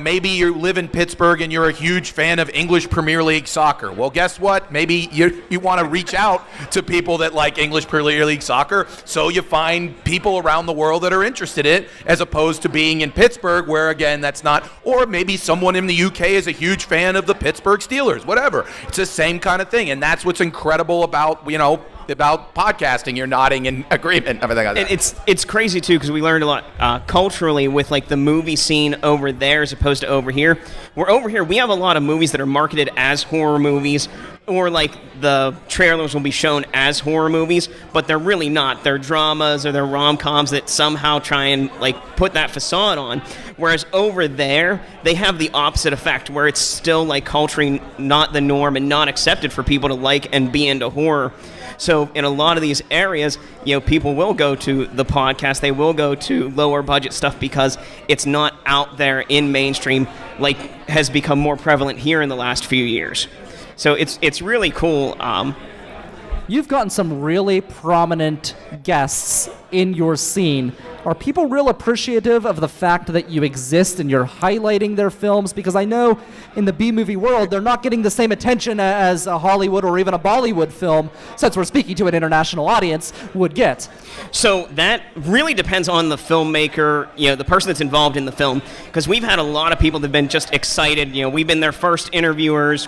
Maybe you live in Pittsburgh and you're a huge fan of English Premier League soccer. Well, guess what? Maybe you want to reach out to people that like English Premier League soccer, so you find people around the world that are interested in it, as opposed to being in Pittsburgh where, again, that's not. Or maybe someone in the UK is a huge fan of the Pittsburgh Steelers, whatever. It's the same kind of thing, and that's what's incredible about podcasting. You're nodding in agreement, everything like that. And it's crazy too, because we learned a lot culturally with like the movie scene over there as opposed to over here. We're over here, we have a lot of movies that are marketed as horror movies, or like the trailers will be shown as horror movies, but they're really not. They're dramas or they're rom-coms that somehow try and like put that facade on. Whereas over there, they have the opposite effect, where it's still like culturally not the norm and not accepted for people to like and be into horror. So in a lot of these areas, people will go to the podcast, they will go to lower budget stuff because it's not out there in mainstream like has become more prevalent here in the last few years. So it's really cool. You've gotten some really prominent guests in your scene. Are people real appreciative of the fact that you exist and you're highlighting their films? Because I know in the B-movie world, they're not getting the same attention as a Hollywood or even a Bollywood film, since we're speaking to an international audience, would get. So that really depends on the filmmaker, the person that's involved in the film. Because we've had a lot of people that have been just excited. We've been their first interviewers.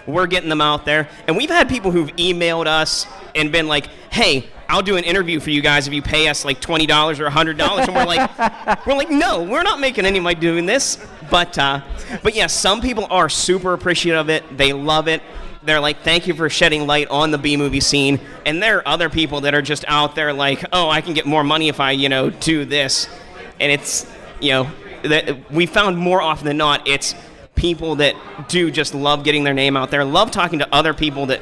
We're getting them out there. And we've had people who've emailed us and been like, hey, I'll do an interview for you guys if you pay us like $20 or $100. And we're like, no, we're not making any money doing this. But yeah, some people are super appreciative of it. They love it. They're like, thank you for shedding light on the B-movie scene. And there are other people that are just out there like, oh, I can get more money if I, do this. And it's, that we found more often than not, it's people that do just love getting their name out there, love talking to other people that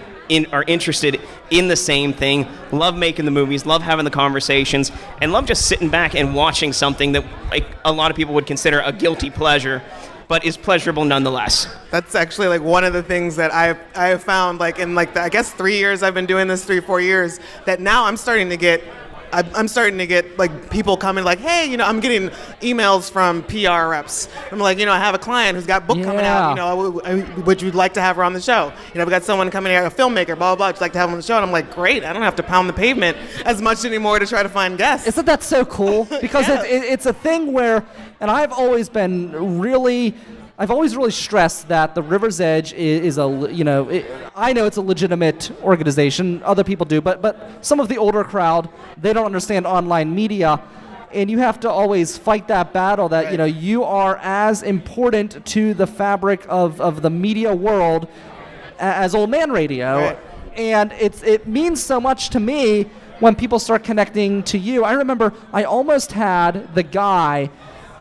are interested in the same thing, love making the movies, love having the conversations, and love just sitting back and watching something that like a lot of people would consider a guilty pleasure, but is pleasurable nonetheless. That's actually like one of the things that I have found like in like I guess 3 years I've been doing this, 3-4 years, that now I'm starting to get like people coming like, hey, I'm getting emails from PR reps. I'm like, I have a client who's got a book coming out, would you like to have her on the show? We've got someone coming here, a filmmaker, blah, blah, blah, would you like to have her on the show? And I'm like, great, I don't have to pound the pavement as much anymore to try to find guests. Isn't that so cool? Because it's a thing where, and I've always really stressed that the River's Edge is I know it's a legitimate organization, other people do, but some of the older crowd, they don't understand online media, and you have to always fight that battle that, right. You are as important to the fabric of the media world as old man radio. Right. And it means so much to me when people start connecting to you. I remember I almost had the guy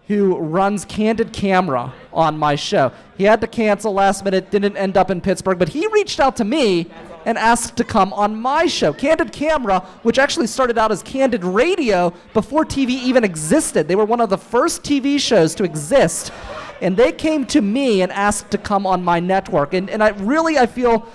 who runs Candid Camera on my show. He had to cancel last minute, didn't end up in Pittsburgh, but he reached out to me and asked to come on my show. Candid Camera, which actually started out as Candid Radio before TV even existed. They were one of the first TV shows to exist, and they came to me and asked to come on my network. And I feel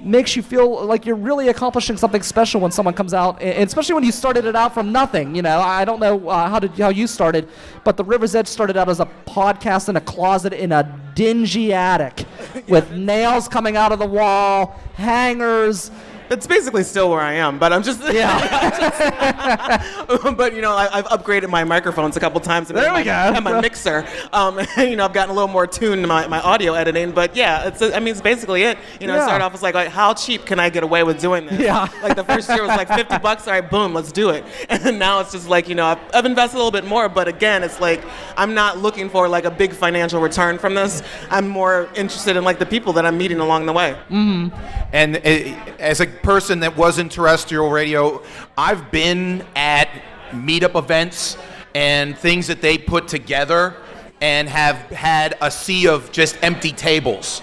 makes you feel like you're really accomplishing something special when someone comes out, and especially when you started it out from nothing. I don't know how you started, but the River's Edge started out as a podcast in a closet in a dingy attic with nails coming out of the wall, hangers. It's basically still where I am, but I'm just But I've upgraded my microphones a couple times and my mixer. I've gotten a little more tuned to my audio editing. But yeah, it's basically it. I started off as like how cheap can I get away with doing this? Yeah. Like the first year was like $50. All right, boom, let's do it. And now it's just like I've invested a little bit more, but again, it's like I'm not looking for like a big financial return from this. I'm more interested in like the people that I'm meeting along the way. Mm-hmm. And as a person that was in terrestrial radio, I've been at meetup events and things that they put together and have had a sea of just empty tables.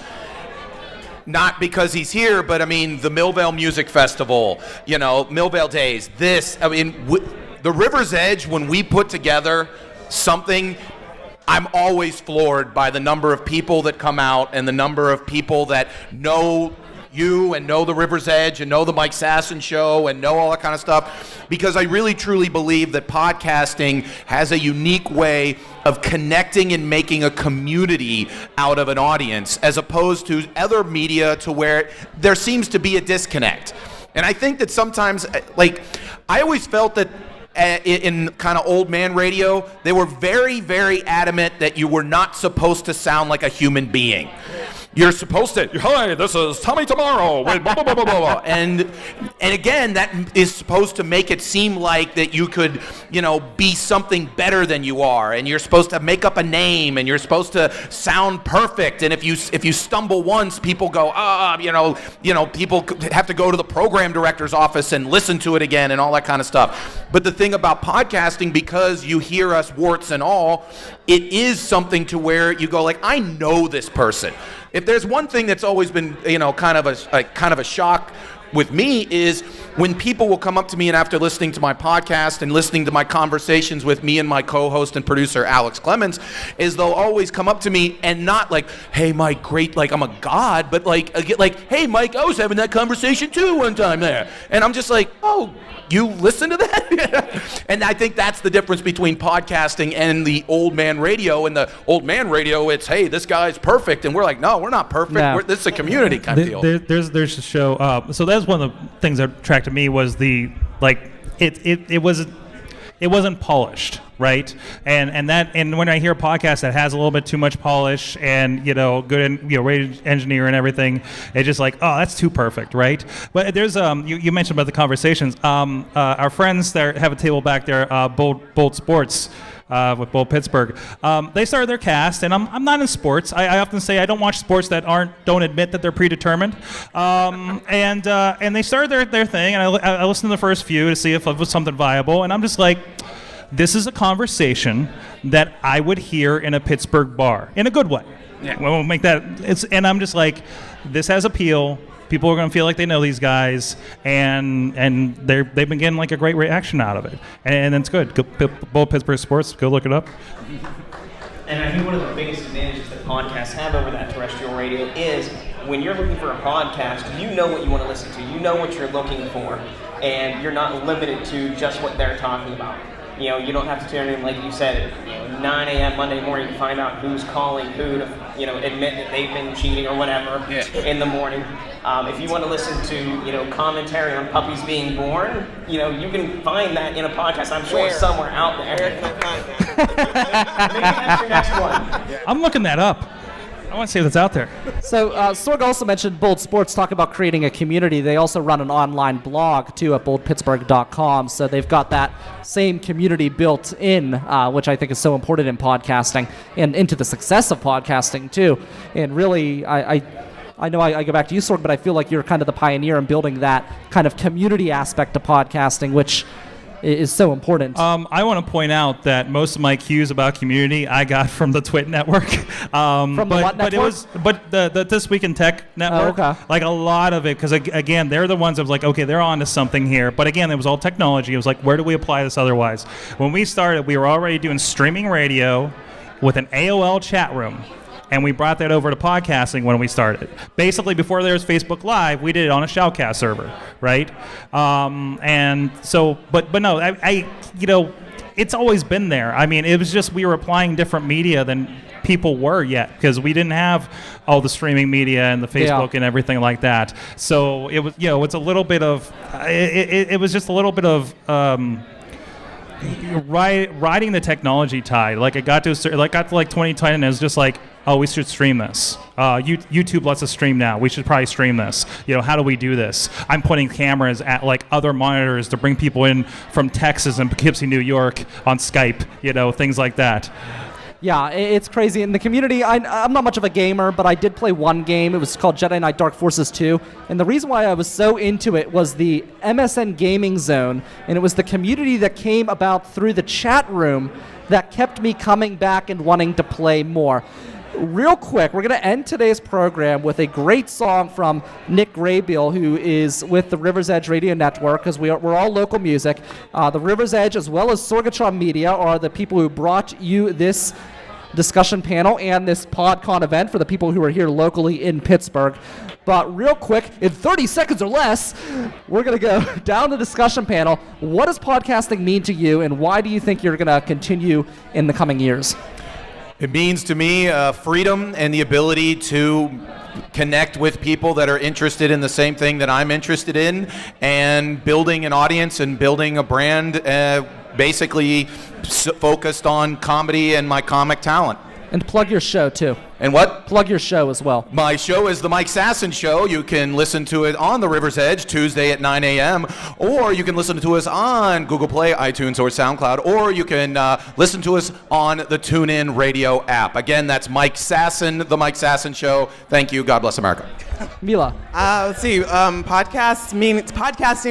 Not because he's here, but I mean, the Millvale Music Festival, Millvale Days, the River's Edge, when we put together something, I'm always floored by the number of people that come out and the number of people that know you and know the River's Edge and know the Mike Sasson Show and know all that kind of stuff, because I really truly believe that podcasting has a unique way of connecting and making a community out of an audience, as opposed to other media to where there seems to be a disconnect. And I think that sometimes, I always felt that in kind of old man radio, they were very, very adamant that you were not supposed to sound like a human being. You're supposed to, hi, this is Tommy Tomorrow, with blah, blah, blah, blah, blah. And again, that is supposed to make it seem like that you could, be something better than you are, and you're supposed to make up a name, and you're supposed to sound perfect, and if you stumble once, people go, people have to go to the program director's office and listen to it again and all that kind of stuff. But the thing about podcasting, because you hear us warts and all, it is something to where you go I know this person. If there's one thing that's always been, kind of a shock with me, is when people will come up to me and after listening to my podcast and listening to my conversations with me and my co-host and producer Alex Clemens, is they'll always come up to me and not hey Mike, great, I'm a god, but hey Mike, I was having that conversation too one time there, and I'm just oh, you listen to that? And I think that's the difference between podcasting and the old man radio. And the old man radio, it's, hey, this guy's perfect. And we're no, we're not perfect. No. This is a community kind of deal. There's a show. So that's one of the things that attracted me was the, it wasn't polished, right? And when I hear a podcast that has a little bit too much polish and good radio engineer and everything, it's just oh, that's too perfect, right? But there's you mentioned about the conversations. Our friends that have a table back there, Bold Sports. With Bold Pittsburgh, they started their cast, and I'm not in sports. I often say I don't watch sports that don't admit that they're predetermined, and they started their thing, and I listened to the first few to see if it was something viable, and I'm just this is a conversation that I would hear in a Pittsburgh bar in a good way. Yeah. We'll make that. And I'm just this has appeal. People are going to feel like they know these guys, and they've been getting a great reaction out of it, and it's good. Bold Pittsburgh Sports, go look it up. And I think one of the biggest advantages that podcasts have over that terrestrial radio is when you're looking for a podcast, you know what you want to listen to, you know what you're looking for, and you're not limited to just what they're talking about. You don't have to tune in, like you said, 9 a.m. Monday morning to find out who's calling who to, admit that they've been cheating or whatever in the morning. If you want to listen to, commentary on puppies being born, you can find that in a podcast, I'm sure, somewhere out there. Maybe that's your next one. I'm looking that up. I want to see what's out there. So Sorg also mentioned Bold Sports, talk about creating a community. They also run an online blog, too, at boldpittsburgh.com. So they've got that same community built in, which I think is so important in podcasting and into the success of podcasting, too. And really, I know I go back to you, Sorg, but I feel like you're kind of the pioneer in building that kind of community aspect of podcasting, which is so important. I want to point out that most of my cues about community I got from the Twit network. From the what network? The This Week in Tech network. Oh, okay. A lot of it, because again, they're the ones that was okay, they're on to something here. But again, it was all technology. It was where do we apply this otherwise? When we started, we were already doing streaming radio with an AOL chat room. And we brought that over to podcasting when we started. Basically, before there was Facebook Live, we did it on a Shoutcast server, right? And so, but no, I it's always been there. I mean, it was just we were applying different media than people were yet, because we didn't have all the streaming media and the Facebook and everything like that. So it was, it's a little bit of, it was just a little bit of. Riding the technology tide. It got to 2010, and it was just oh, we should stream this. YouTube lets us stream now. We should probably stream this. How do we do this? I'm putting cameras at other monitors to bring people in from Texas and Poughkeepsie, New York on Skype. Things like that. Yeah, it's crazy. In the community, I'm not much of a gamer, but I did play one game. It was called Jedi Knight Dark Forces 2. And the reason why I was so into it was the MSN Gaming Zone. And it was the community that came about through the chat room that kept me coming back and wanting to play more. Real quick, we're going to end today's program with a great song from Nick Graybiel, who is with the River's Edge Radio Network, because we're all local music. The River's Edge, as well as Sorgatron Media, are the people who brought you this discussion panel and this PodCon event for the people who are here locally in Pittsburgh. But real quick, in 30 seconds or less, we're going to go down the discussion panel. What does podcasting mean to you, and why do you think you're going to continue in the coming years? It means to me freedom and the ability to connect with people that are interested in the same thing that I'm interested in, and building an audience and building a brand basically focused on comedy and my comic talent. And plug your show, too. And what? Plug your show as well. My show is The Mike Sasson Show. You can listen to it on the River's Edge Tuesday at 9 a.m., or you can listen to us on Google Play, iTunes, or SoundCloud, or you can listen to us on the TuneIn Radio app. Again, that's Mike Sasson, The Mike Sasson Show. Thank you. God bless America. Mila. Let's see. Podcasting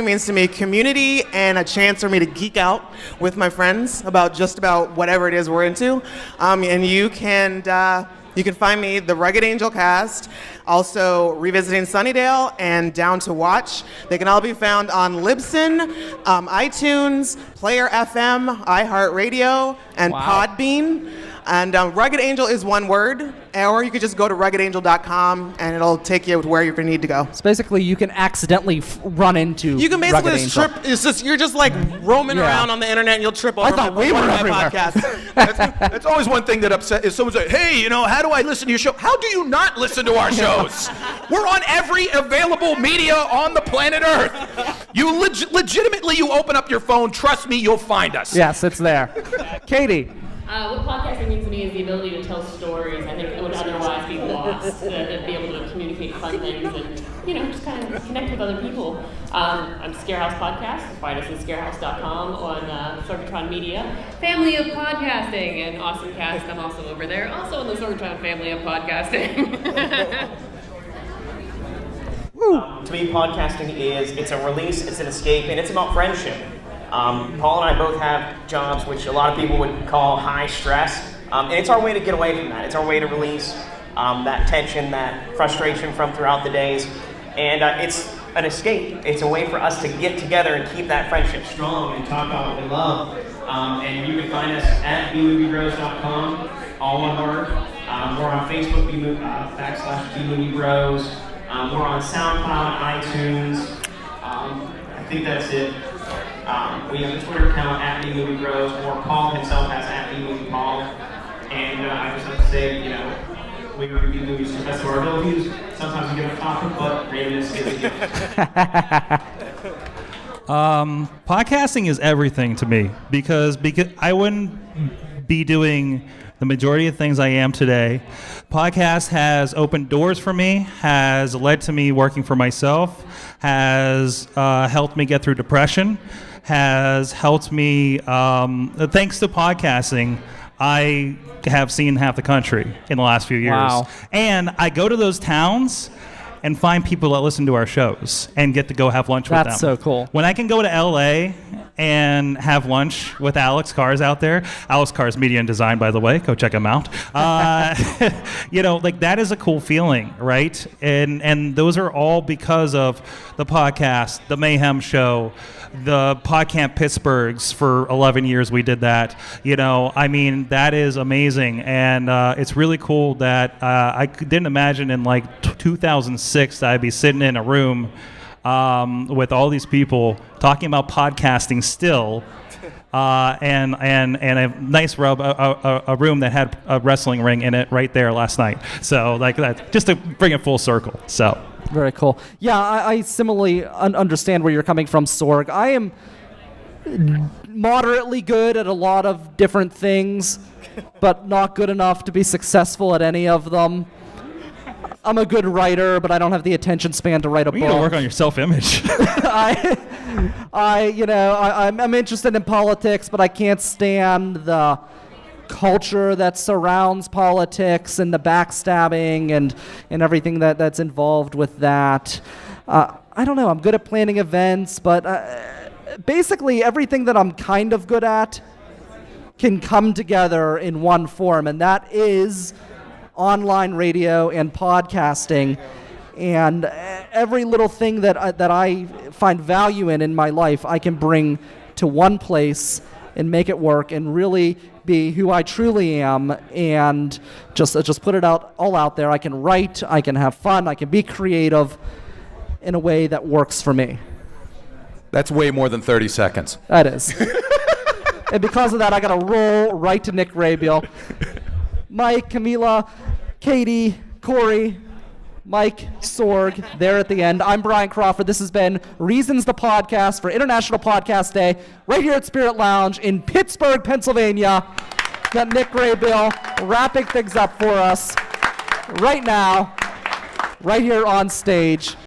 means to me community and a chance for me to geek out with my friends about just about whatever it is we're into. And you can find me, the Rugged Angel Cast, also Revisiting Sunnydale, and Down to Watch. They can all be found on Libsyn, iTunes, Player FM, iHeartRadio, and Podbean. And Rugged Angel is one word, or you could just go to ruggedangel.com and it'll take you to where you're going to need to go. So basically, you can accidentally run into You can basically Rugged just Angel. trip. It's just you're just like roaming around on the internet and you'll trip over. I thought we were one of my everywhere. podcasts. That's always one thing that upsets is someone say, hey, how do I listen to your show? How do you not listen to our shows? We're on every available media on the planet Earth. You legitimately, you open up your phone, trust me, you'll find us. Yes, it's there. Katie. What podcasting means to me is the ability to tell stories. I think it would otherwise be lost, to be able to communicate fun things and, just kind of connect with other people. I'm Scarehouse Podcast. Find us at scarehouse.com on Sorgatron Media. Family of Podcasting and Awesome Cast. I'm also over there, also in the Sorgatron family of podcasting. To me, podcasting it's a release, it's an escape, and it's about friendship. Paul and I both have jobs which a lot of people would call high stress, and it's our way to get away from that. It's our way to release that tension, that frustration from throughout the days, and it's an escape. It's a way for us to get together and keep that friendship strong and talk about what we love. And you can find us at bmoviebros.com, all one word. We're on Facebook, /bmoviebros. We're on SoundCloud, iTunes. I think that's it. We have a Twitter account at bmoviebros, or Paul himself has at bmoviepaul. And I just have to say, we review movies to the best of our abilities. Sometimes we get off topic, but randomness is a gift. Podcasting is everything to me because I wouldn't be doing the majority of things I am today. Podcast has opened doors for me, has led to me working for myself, has helped me get through depression, has helped me, thanks to podcasting, I have seen half the country in the last few years. Wow. And I go to those towns and find people that listen to our shows and get to go have lunch with them. That's so cool. When I can go to LA and have lunch with Alex Carr's out there, Alex Carr's Media and Design, by the way, go check him out. That is a cool feeling, right? And those are all because of the podcast, the Mayhem Show, the PodCamp Pittsburghs. For 11 years we did that. That is amazing, and it's really cool that I didn't imagine in 2006 that I'd be sitting in a room with all these people talking about podcasting still, and a nice a room that had a wrestling ring in it right there last night. So that, just to bring it full circle. So. Very cool. Yeah, I similarly understand where you're coming from, Sorg. I am moderately good at a lot of different things, but not good enough to be successful at any of them. I'm a good writer, but I don't have the attention span to write a book. You gotta work on your self-image. I'm interested in politics, but I can't stand the culture that surrounds politics and the backstabbing and everything that's involved with that. I don't know, I'm good at planning events, but basically everything that I'm kind of good at can come together in one form, and that is online radio and podcasting. And every little thing that I find value in my life, I can bring to one place and make it work and really be who I truly am, and just put it all out there. I can write, I can have fun, I can be creative in a way that works for me. That's way more than 30 seconds. That is. And because of that, I got to roll right to Nick Rabiel. Mike, Camila, Katie, Corey, Mike, Sorg, there at the end. I'm Brian Crawford. This has been Reasons the Podcast for International Podcast Day, right here at Spirit Lounge in Pittsburgh, Pennsylvania. Got Nick Rabiel wrapping things up for us right now, right here on stage.